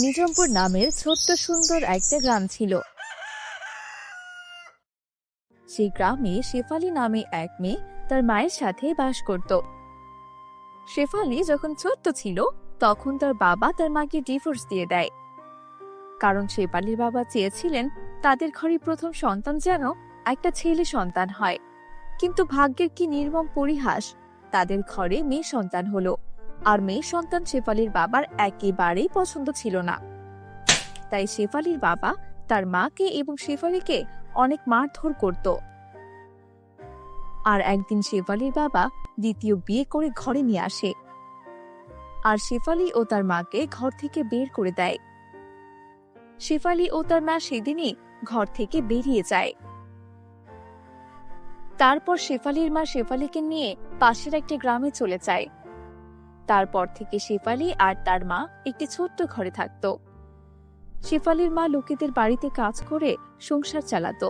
নিজামপুর নামের ছোট্ট সুন্দর একটা গ্রাম ছিল। সেই গ্রামে শেফালি নামে এক মেয়ে তার মায়ের সাথে বাস করত। শেফালি যখন ছোট্ট ছিল তখন তার বাবা তার মাকে ডিভোর্স দিয়ে দেয়, কারণ শেফালির বাবা চেয়েছিলেন তাদের ঘরে প্রথম সন্তান যেন একটা ছেলে সন্তান হয়। কিন্তু ভাগ্যের কি নির্মম পরিহাস, তাদের ঘরে মেয়ে সন্তান হলো, আর মেয়ে সন্তান শেফালির বাবার একেবারেই পছন্দ ছিল না। তাই শেফালির বাবা তার মাকে এবং শেফালিকে অনেক মারধর করত। আর একদিন শেফালির বাবা দ্বিতীয় বিয়ে করে ঘরে নিয়ে আসে, আর শেফালি ও তার মাকে ঘর থেকে বের করে দেয়। শেফালি ও তার মা সেদিনই ঘর থেকে বেরিয়ে যায়। তারপর শেফালির মা শেফালিকে নিয়ে পাশের একটা গ্রামে চলে যায়। তারপর থেকে শেফালি আর তার মা একটি ছোট্ট ঘরে থাকত। শেফালির মা লোকেদের বাড়িতে কাজ করে সংসার চালাতো,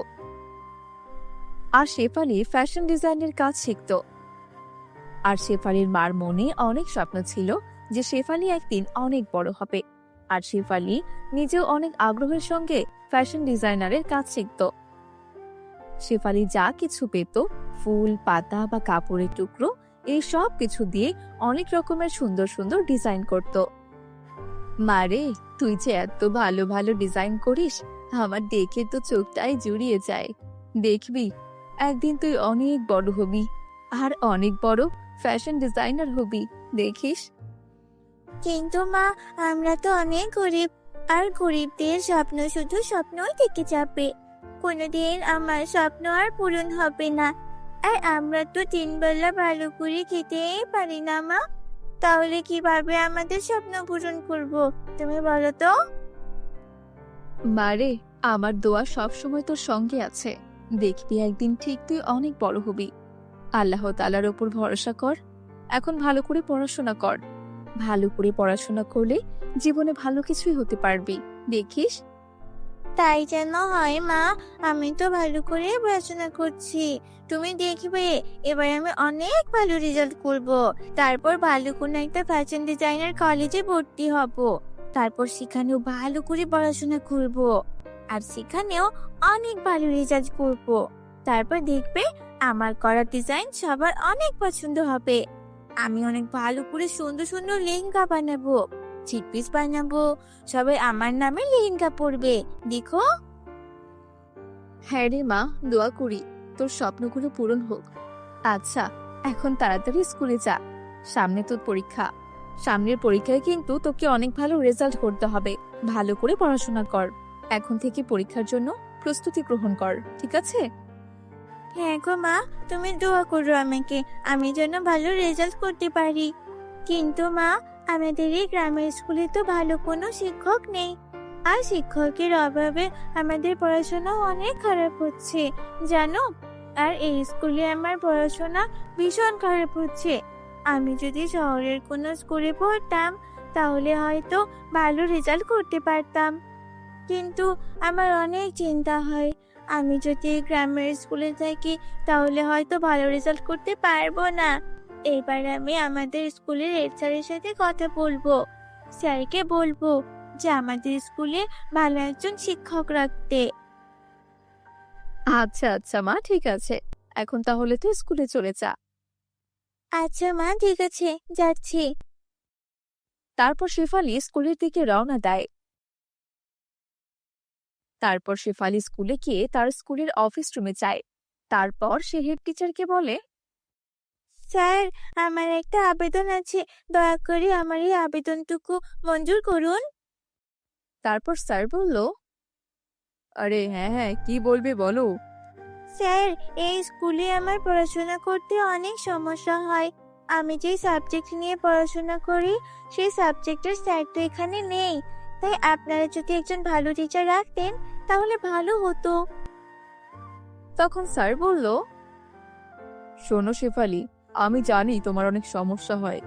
আর শেফালি ফ্যাশন ডিজাইনের কাজ শিখত। আর শেফালির মার মনে অনেক স্বপ্ন ছিল যে শেফালি একদিন অনেক বড় হবে, আর শেফালি নিজেও অনেক আগ্রহের সঙ্গে ফ্যাশন ডিজাইনারের কাজ শিখত। শেফালি যা কিছু পেত, ফুল, পাতা বা কাপড়ের টুকরো, এই সব কিছু দিয়ে অনেক রকমের সুন্দর সুন্দর ডিজাইন করত। মারে, তুই যে এত ভালো ভালো ডিজাইন করিস, আমার দেখে তো চোখটাই জুড়িয়ে যায়। দেখবি একদিন তুই অনেক বড় হবি, আর অনেক বড় ফ্যাশন ডিজাইনার হবি, দেখিস। কিন্তু মা, আমরা তো অনেক গরিব, আর গরিবদের স্বপ্ন শুধু স্বপ্নই থেকে যাবে, কোনোদিন আমার স্বপ্ন আর পূরণ হবে না। আর আমরা তো 3 বেলা ভালো করে খেতেই পারি না মা, তাহলে কিভাবে আমাদের স্বপ্ন পূরণ করব, তুমি বলো তো? মারে, আমার দোয়া সব সময় তোর সঙ্গে আছে, দেখবি একদিন ঠিক তুই অনেক বড় হবি। আল্লাহ তাআলার উপর ভরসা কর, এখন ভালো করে পড়াশোনা কর। ভালো করে পড়াশোনা করলে জীবনে ভালো কিছুই হতে পারবি, দেখিস। তাই যেন হয় মা, আমি তো ভালো করে পড়াশোনা করছি, তুমি দেখবে এবার আমি অনেক ভালো রেজাল্ট করব। তারপর ভালো কোনো একটা ফ্যাশন ডিজাইনার কলেজে ভর্তি হব, তারপর সেখানেও ভালো করে পড়াশোনা করব, আর সেখানেও অনেক ভালো রেজাল্ট করব। তারপর দেখবে আমার করা ডিজাইন সবার অনেক পছন্দ হবে। আমি অনেক ভালো করে সুন্দর সুন্দর লেহেঙ্গা বানাবো, থ্রি পিস বানাবো, সবাই আমার নামে লেহেঙ্গা পরবে, দেখো। হ্যাঁ রে মা, দোয়া করি তোর স্বপ্নগুলো পূরণ হোক। আচ্ছা, এখন তাড়াতাড়ি স্কুলে যা, সামনে তোর পরীক্ষা। সামনের পরীক্ষায় কিন্তু তোকে অনেক ভালো রেজাল্ট করতে হবে। ভালো করে পড়াশোনা কর, এখন থেকে পরীক্ষার জন্য প্রস্তুতি গ্রহণ কর, ঠিক আছে? হ্যাঁ গো মা, তুমি দোয়া করো আমাকে, আমি যেন ভালো রেজাল্ট করতে পারি। কিন্তু মা, আমাদের এই গ্রামের স্কুলে তো ভালো কোনো শিক্ষক নেই, আর শিক্ষকের অভাবে আমাদের পড়াশোনা অনেক খারাপ হচ্ছে, জানো। আর এই স্কুলে আমার পড়াশোনা ভীষণ খারাপ হচ্ছে। আমি যদি শহরের কোনো স্কুলে পড়তাম তাহলে হয়তো ভালো রেজাল্ট করতে পারতাম, কিন্তু আমার অনেক চিন্তা হয়, আমি যদি গ্রামের স্কুলে থাকি তাহলে হয়তো ভালো রেজাল্ট করতে পারবো না। এবার আমি আমাদের স্কুলের হেড স্যারের সাথে কথা বলবো, স্যারকে বলবো যে আমাদের স্কুলে ভালো একজন শিক্ষক রাখতে। আচ্ছা আচ্ছা মা, ঠিক আছে, এখন তাহলে তুই স্কুলে চলে যা। আচ্ছা মা, ঠিক আছে, যাচ্ছি। তারপর শেফালি স্কুলের দিকে রওনা দেয়। তারপর শেফালি স্কুলে গিয়ে তার স্কুলের অফিস রুমে যায়। তারপর সে হেড টিচারকে বলে, স্যার, আমার একটা আবেদন আছে, দয়া করে আমার এই আবেদনটুকু মঞ্জুর করুন। তারপর স্যার বলল, আরে হ্যাঁ হ্যাঁ, কি বলবে বলো। স্যার, এই স্কুলে আমার পড়াশোনা করতে অনেক সমস্যা হয়। আমি যে সাবজেক্ট নিয়ে পড়াশোনা করি সেই সাবজেক্টের স্যার তো এখানে নেই, তাই আপনারা যদি একজন ভালো টিচার রাখতেন তাহলে ভালো হতো। তখন স্যার বলল, শোনো শেফালি, আমি জানি তোমার অনেক সমস্যা হয়,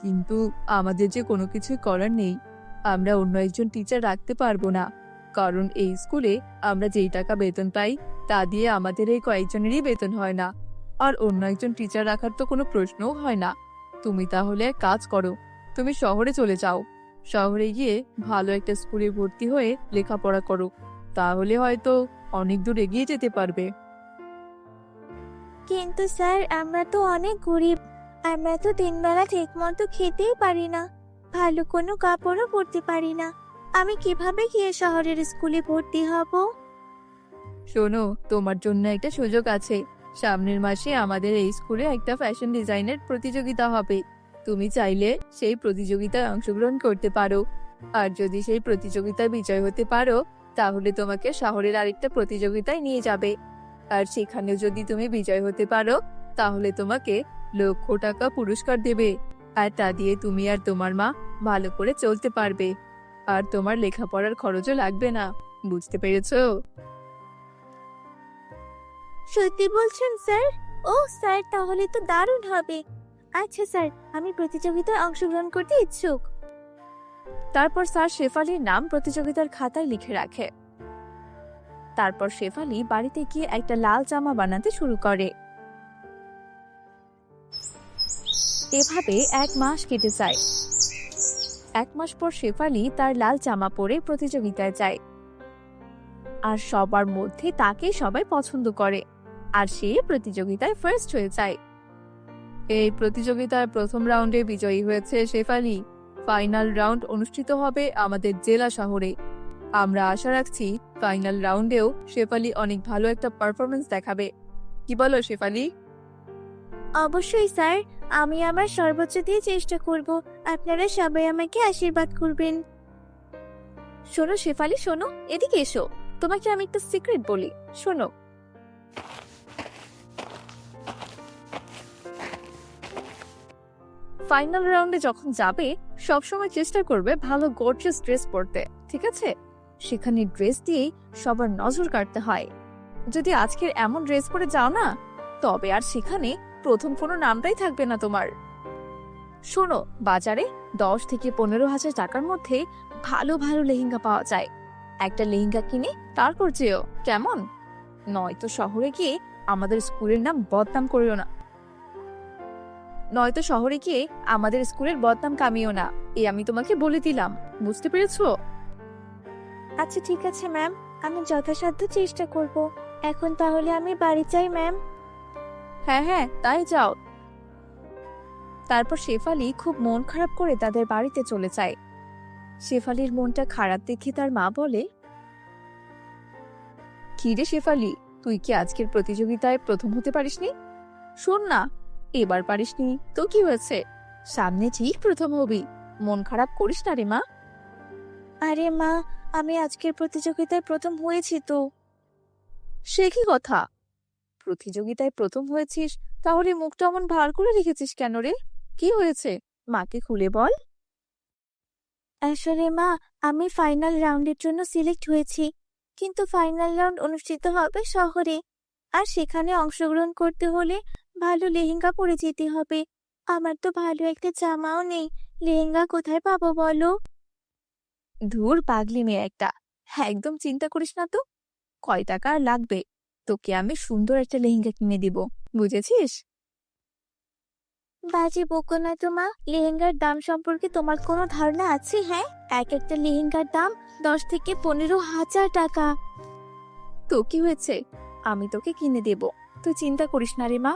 কিন্তু আমাদের যে কোনো কিছু করার নেই। আমরা অন্য একজন টিচার রাখতে পারবো না, কারণ এই স্কুলে আমরা যেই টাকা বেতন পাই তা দিয়ে আমাদের এই কয়েকজনেরই বেতন হয় না, আর অন্য একজন টিচার রাখার তো কোনো প্রশ্নও হয় না। তুমি তাহলে এক কাজ করো, তুমি শহরে চলে যাও, শহরে গিয়ে ভালো একটা স্কুলে ভর্তি হয়ে লেখাপড়া করো, তাহলে হয়তো অনেক দূর এগিয়ে যেতে পারবে। কিন্তু স্যার আমরা তো অনেক গরিব, আমরা তো দিনবেলা ঠিক মতো খেতেই পারি না, ভালো কোনো কাপড়ও পরতে পারি না। আমি কিভাবে গিয়ে শহরের স্কুলে ভর্তি হব? শোনো, তোমার জন্য একটা সুযোগ আছে। সামনের মাসে আমাদের এই স্কুলে একটা ফ্যাশন ডিজাইনের প্রতিযোগিতা হবে। তুমি চাইলে সেই প্রতিযোগিতায় অংশগ্রহণ করতে পারো। আর যদি সেই প্রতিযোগিতায় বিজয় হতে পারো, তাহলে তোমাকে শহরের আরেকটা প্রতিযোগিতায় নিয়ে যাবে। আর সেখানেও যদি তুমি বিজয় হতে পারো, তাহলে তোমাকে লক্ষ টাকা পুরস্কার দেবে। আর তা দিয়ে তুমি আর তোমার মা ভালো করে চলতে পারবে। আর তোমার লেখাপড়ার খরচও লাগবে না। বুঝতে পেরেছো? সত্যি বলছেন স্যার? ও স্যার, তাহলে তো দারুণ হবে। আচ্ছা স্যার, আমি প্রতিযোগিতায় অংশগ্রহণ করতে ইচ্ছুক। তারপর স্যার শেফালির নাম প্রতিযোগিতার খাতায় লিখে রাখে। তারপর শেফালি বাড়িতে গিয়ে একটা লাল জামা বানাতে শুরু করে। এভাবে 1 মাস কেটে যায়। 1 মাস পর শেফালি তার লাল জামা পরে প্রতিযোগিতায় যায়। আর সবার মধ্যে তাকে সবাই পছন্দ করে। আর সে প্রতিযোগিতায় ফার্স্ট হয়ে যায়। এই প্রতিযোগিতার প্রথম রাউন্ডে বিজয়ী হয়েছে শেফালি। ফাইনাল রাউন্ড অনুষ্ঠিত হবে আমাদের জেলা শহরে। আমরা আশা রাখছি ফাইনাল রাউন্ডেও শেফালি অনেক ভালো একটা পারফরমেন্স দেখাবে। কি বলো শেফালি? অবশ্যই স্যার, আমি আমার সর্বোচ্চ দিয়ে চেষ্টা করব। আপনারা সবাই আমাকে আশীর্বাদ করবেন। শোনো শেফালি, শোনো, এদিকে এসো। তোমাকে আমি একটা সিক্রেট বলি, শোনো। ফাইনাল রাউন্ডে যখন যাবে, সবসময় চেষ্টা করবে ভালো গর্জিয়াস ড্রেস পরতে, ঠিক আছে? সেখানে ড্রেস দিয়েই সবার নজর কাটতে হয়। যদি আজকের এমন ড্রেস পরে যাও না, তবে আর সেখানে প্রথম কোনো নামটাই থাকবে না তোমার। শোনো, বাজারে 10 থেকে 15 হাজার টাকার মধ্যে ভালো ভালো লেহেঙ্গা পাওয়া যায়। একটা লেহেঙ্গা কিনে তারপর যেও, কেমন? নয়তো শহরে গিয়ে আমাদের স্কুলের নাম বদনাম করিও না। নয়তো শহরে গিয়ে আমাদের স্কুলের বদনাম কামিও না। এই আমি তোমাকে বলে দিলাম, বুঝতে পেরেছো? আচ্ছা ঠিক আছে ম্যাম, আমি যথাসাধ্য চেষ্টা করব। এখন তাহলে আমি বাড়ি যাই ম্যাম। হ্যাঁ হ্যাঁ, তাই যাও। তারপর শেফালি খুব মন খারাপ করে তাদের বাড়িতে চলে যায়। শেফালির মনটা খারাপ দেখে তার মা বলে, কি রে শেফালি, তুই কি আজকের প্রতিযোগিতায় প্রথম হতে পারিসনি? শোন না, এবার পারিসনি তো কি হয়েছে? সামনে ঠিক প্রথম হবি। মন খারাপ করিস না রে মা। আরে মা, আমি আজকের প্রতিযোগিতায় প্রথম হয়েছি তো। সে কি কথা? প্রতিযোগিতায় প্রথম হয়েছিস, তাহলে মুখটা অমন ভার করে রেখেছিস কেন রে? কি হয়েছে, মাকে খুলে বল। আসলে মা, আমি ফাইনাল রাউন্ডের জন্য সিলেক্ট হয়েছি, কিন্তু ফাইনাল রাউন্ড অনুষ্ঠিত হবে শহরে। আর সেখানে অংশগ্রহণ করতে হলে ভালো লেহেঙ্গা পরে যেতে হবে। আমার তো ভালো একটা জামাও নেই, লেহেঙ্গা কোথায় পাবো বলো? ধুর পাগলি মেয়ে একটা। হ্যাঁ, একদম চিন্তা করিস না তো। কয় টাকা আর লাগবে? তোকে আমি সুন্দর একটা লেহেঙ্গা কিনে দিব, বুঝেছিস? বাজে বকো না তো মা, লেহেঙ্গার দাম সম্পর্কে তোমার কোনো ধারণা আছে? হ্যাঁ, এক একটা লেহেঙ্গার দাম 10 থেকে 15 হাজার টাকা। তো কি হয়েছে, আমি তোকে কিনে দেব, তুই চিন্তা করিস না রে মা।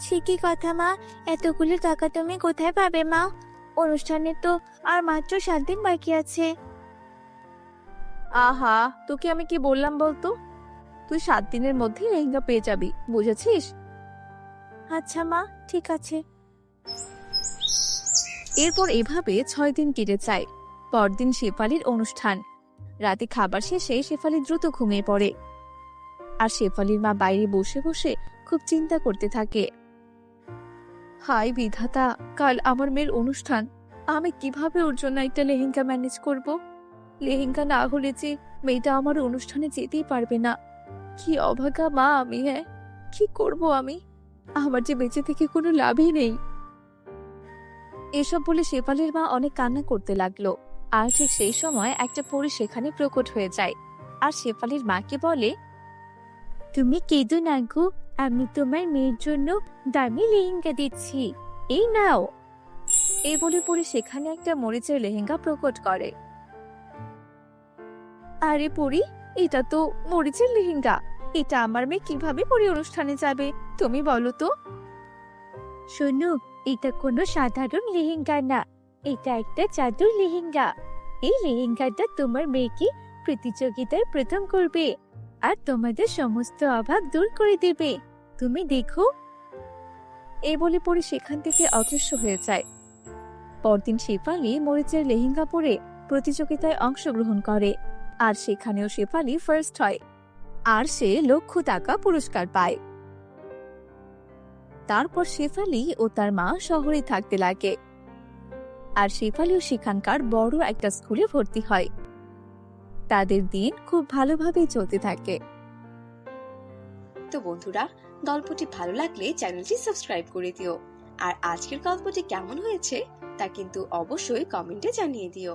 ঠিকই কথা মা, এতগুলো টাকা তুমি কোথায় পাবে মা? অনুষ্ঠানে তো আর মাত্র 7 দিন বাকি আছে। আহা, তোকে আমি কি বললাম বলতো? তুই 7 দিনের মধ্যে লেহেঙ্গা পেয়ে যাবি, বুঝেছিস? আচ্ছা মা, ঠিক আছে। এরপর এভাবে 6 দিন কেটে যায়। পরদিন শেফালির অনুষ্ঠান। রাতে খাবার শেষে শেফালি দ্রুত ঘুমিয়ে পড়ে। আর শেফালির মা বাইরে বসে বসে খুব চিন্তা করতে থাকে। হায় বিধাতা, কাল আমার মেয়ের অনুষ্ঠান, আমি কিভাবে ওর জন্য একটা লেহেঙ্গা ম্যানেজ করব? লেহেঙ্গা না হলে যে মেয়েটা আমার অনুষ্ঠানে যেতেই পারবে না। কি অভাগা মা আমি! হ্যাঁ, কি করব আমি? আমার যে বেঁচে থেকে কোনো লাভই নেই। এসব বলে শেফালির মা অনেক কান্না করতে লাগলো। আর ঠিক সেই সময় একটা পরী সেখানে প্রকট হয়ে যায়। আর শেফালির মাকে বলে, তুমি কেঁদো না গো, আমি তোমার মেয়ের জন্য দামি লেহেঙ্গা দিচ্ছি, এই নাও। এই বলে পরি সেখানে একটা মরিচের লেহেঙ্গা প্রকট করে। আরে পরি, এটা তো মরিচের লেহেঙ্গা। এটা আমার মেয়ে কিভাবে পরি অনুষ্ঠানে যাবে, তুমি বলো তো? শোনো, এটা কোনো সাধারণ লেহেঙ্গা না, এটা একটা জাদুর লেহেঙ্গা। এই লেহেঙ্গাটা তোমার মেয়েকে প্রতিযোগিতায় প্রথম করবে আর তোমাদের সমস্ত অভাব দূর করে দেবে। তুমি দেখো। এই বলে পরি সেখান থেকে অদৃশ্য হয়ে যায়। পরদিন শেফালি মরিচের লেহেঙ্গা পরে প্রতিযোগিতায় অংশগ্রহণ করে, আর সেখানেও শেফালি ফার্স্ট হয়, আর সে $1,00,000 পুরস্কার পায়। তারপর শেফালি ও তার মা শহরে থাকতে লাগে, আর শেফালিও সেখানকার বড় একটা স্কুলে ভর্তি হয়। তাদের দিন খুব ভালোভাবেই চলতে থাকে। তো বন্ধুরা, গল্পটি ভালো লাগলে চ্যানেলটি সাবস্ক্রাইব করে দিও। আর আজকের গল্পটি কেমন হয়েছে তা কিন্তু অবশ্যই কমেন্টে জানিয়ে দিও।